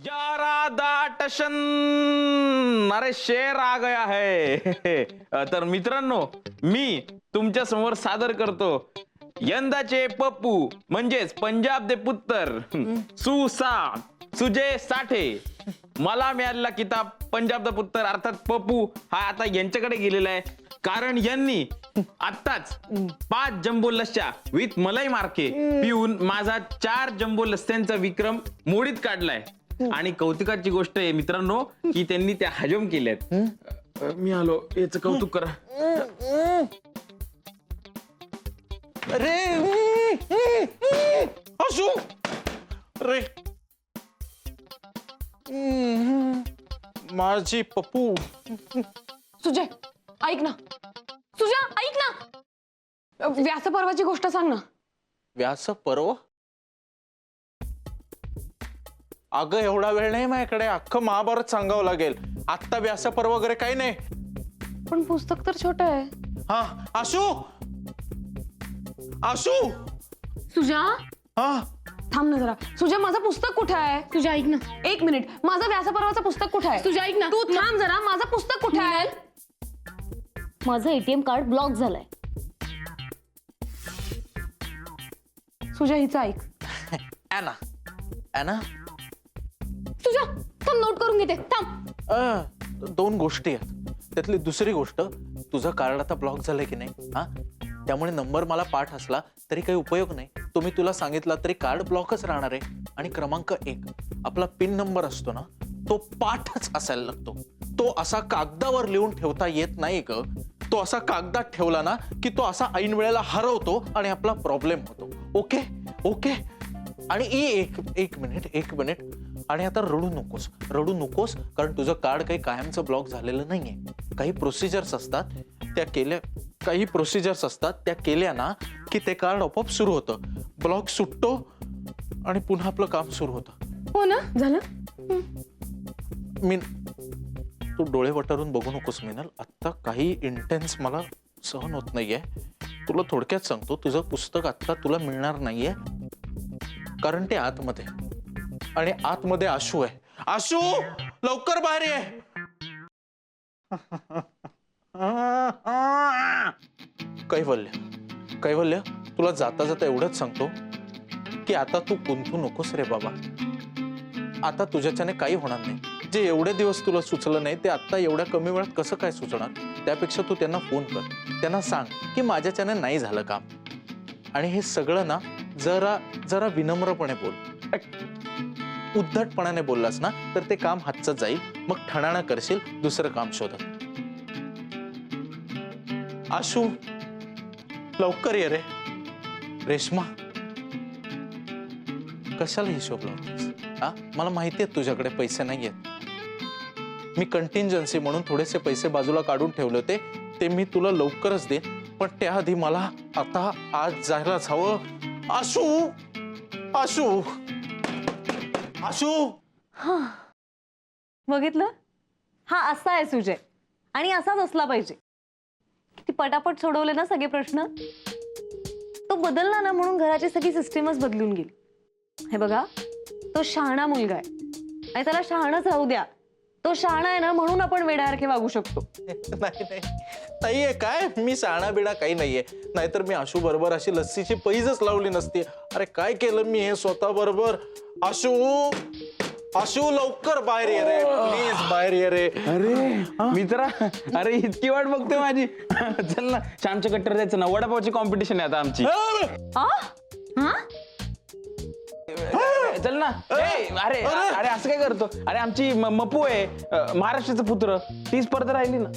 ग्यारह दाटशन, अरे शेर आ गया है. तर मित्रांनो, मी तुमच्या समोर सादर करतो यंदाचे पप्पू म्हणजेच पंजाब दे पुत्तर सुसा सुजय साठे. मला मिळालेला किताब पंजाब दा पुत्तर अर्थात पप्पू हा आता यांच्याकडे गेलेला आहे, कारण यांनी आत्ताच 5 जम्बो लस्स्या विथ मलाई मार्के पिऊन माझा 4 जम्बो लस्स्यांचा विक्रम मोडीत काढलाय. आणि कौतुकाची गोष्ट आहे मित्रांनो की त्यांनी त्या हजम केल्यात. मी आलो, याचं कौतुक करा. अरे असू रे माझी पप्पू. सुजय ऐक ना, सुजय ऐक ना, व्यासपर्वाची गोष्ट सांग ना. व्यास पर्व? अगं एवढा वेळ नाही माझ्याकडे, अख्खं महाभारत सांगावं लागेल. आत्ता व्यास पर्व वगैरे काही नाही. पण पुस्तक तर छोटं आहे. हा आशू, आशू. सुजा हा थांब ना जरा. सुजा माझं पुस्तक कुठे आहे? सुजा ऐक ना, 1 मिनिट. माझं व्यासपर्वाचं पुस्तक कुठे आहे? सुजा ऐक ना, तू थांब जरा. माझं पुस्तक कुठे आहे? माझं एटीएम कार्ड ब्लॉक झालंय. सुजा हिचं ऐक. Anna, Anna. सुजा थांब, नोट करून घेते. थांब. 2 गोष्टी आहेत. त्यातली दुसरी गोष्ट, तुझं कार्ड आता ब्लॉक झालंय की नाही, हा त्यामुळे नंबर मला पाठ असला तरी काही उपयोग नाही. तुम्ही तुला सांगितला तरी कार्ड ब्लॉकच राहणार आहे. आणि क्रमांक 1, आपला पिन नंबर असतो ना, तो पाठच असायला लागतो. तो असा कागदावर लिहून ठेवता येत नाही ग. तो असा कागदात ठेवला ना की तो असा ऐन वेळेला हरवतो आणि आपला प्रॉब्लेम होतो. Okay okay. आणि एक मिनिट. आणि आता रडू नकोस, कारण तुझं कार्ड काही कायमचं ब्लॉक झालेलं नाहीये. काही प्रोसिजर्स असतात त्या केल्या ना की ते कार्ड आपोआप सुरू होतं. ब्लॉक सुटतो आणि पुन्हा आपलं काम सुरू होतं. हो ना, झालं. मी तू डोळे वटारून बघू नकोस मिनल. आत्ता काही इंटेन्स मला सहन होत नाहीये. तुला थोडक्यात सांगतो, तुझं पुस्तक आत्ता तुला मिळणार नाहीये, कारण ते आतमध्ये, आणि आतमध्ये आशू आहे. आशू लवकर बाहेर ये. कैवल्य, तुला जाता जाता एवढंच सांगतो की आता तू गुंतू नकोस रे बाबा. आता तुझ्याच्याने काही होणार नाही. जे एवढे दिवस तुला सुचलं नाही ते आता एवढ्या कमी वेळात कसं काय सुचणार? त्यापेक्षा तू त्यांना फोन कर, त्यांना सांग की माझ्याच्याने नाही झालं काम. आणि हे सगळं ना जरा विनम्रपणे बोल. उद्धटपणाने बोललास ना तर ते काम हातचं जाईल. मग ठणाणा करशील दुसरं काम शोधत. आशू लवकर ये रे. रेश्मा कशाला हिशोब लावतोस? हा मला माहिती आहे तुझ्याकडे पैसे नाहीयेत. मी कंटिंजन्सी म्हणून थोडेसे पैसे बाजूला काढून ठेवले होते, ते मी तुला लवकरच देईन. पण त्याआधी मला आता आज जायलाच हवं. आशू आशू आशू. बघितलं, हा असा आहे सुजय, आणि असाच असला पाहिजे. ती पटापट सोडवले ना सगळे प्रश्न. तो बदलला ना म्हणून घराची सगळी सिस्टीमच बदलून गेली. हे बघा, तो शहाणा मुलगा आहे आणि त्याला शहाणच राहू द्या. तो शहाणा आहे ना म्हणून आपण वेड्यासारखे वागू शकतो. नाहीये काय, मी शहाणा बिडा काही नाहीये. नाहीतर मी आशू बरोबर अशी लस्सीची पैजच लावली नसती. अरे काय केलं मी हे स्वतः बरोबर. आशू लवकर बाहेर ये रे, प्लीज बाहेर ये रे. अरे मित्रा, अरे इतकी वाट बघतोय माझी. चल ना, श्यामच्या कट्टर जायचं ना. वडापावची कॉम्पिटिशन आहे आता आमची. चल ना. अरे अरे असं काय करतो? अरे आमची मप्पू आहे, महाराष्ट्राचा पुत्र. ती स्पर्धा राहिली ना.